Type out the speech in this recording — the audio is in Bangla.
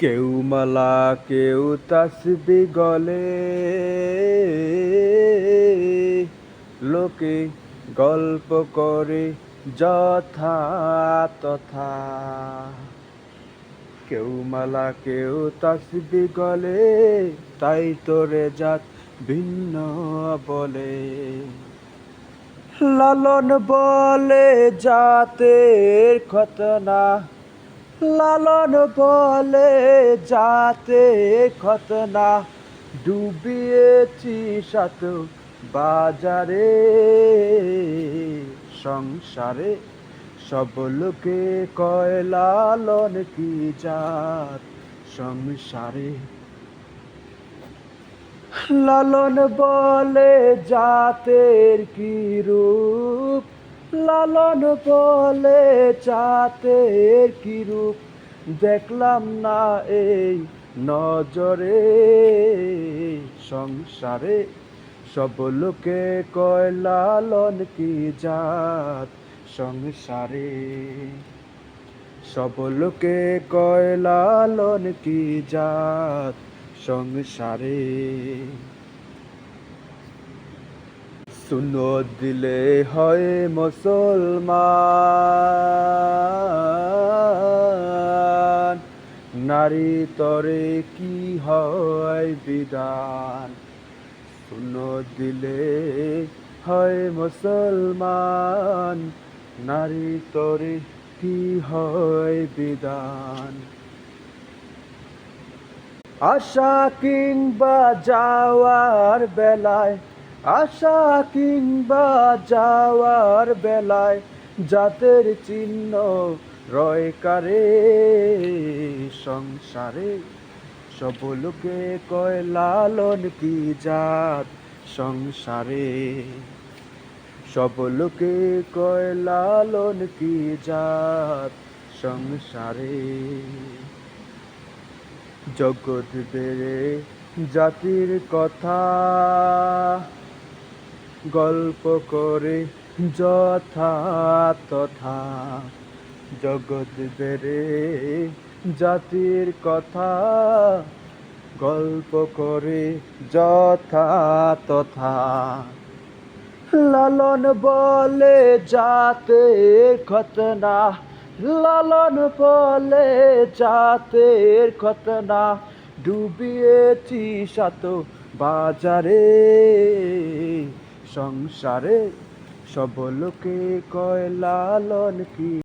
কেউ মালা কেউ তাসবি গলে, লোকে গল্প করে যথা তথা। কেউ মালা কেউ তাসবি গলে, তাই তোরে জাত ভিন্ন বলে। লালন বলে জাতের খতনা, লালন বলে জাতের খতনা। ডুবিয়েছি সাত বাজারে, সংসারে সব লোকে কয় লালন কি জাত সংসারে। লালন বলে জাতের কি রূপ, লালন বলে জাতের কি রূপ। দেখলাম না এই নজরে, সংসারে সব লোকে কয় লালন কি জাত সংসারে। সব লোকে কয় লালন কি জাত সংসারে। সুন্নত দিলে হয় মুসলমান, নারী তরে কি হয় বিধান। সুন্নত দিলে হয় মুসলমান, নারী তরে কি হয় বিধান। আশা কিংবা যাওয়ার বেলায়, আশা কিংবা যাওয়ার বেলায়, জাতের চিহ্ন রয় কারে সংসারে। সব লোকে কয় লালন কি জাত সংসারে। সব লোকে কয় লালন কি জাত সংসারে। জগৎ বেড়ে জাতির কথা গল্প করে যথা তথা। জগৎ বেড়ে জাতির কথা গল্প করে যথা তথা। লালন বলে জাতের খতনা, লালন বলে জাতের খতনা। ডুবিয়েছি সাত বাজারে, সংসারে সব লোকে কয় লালন কি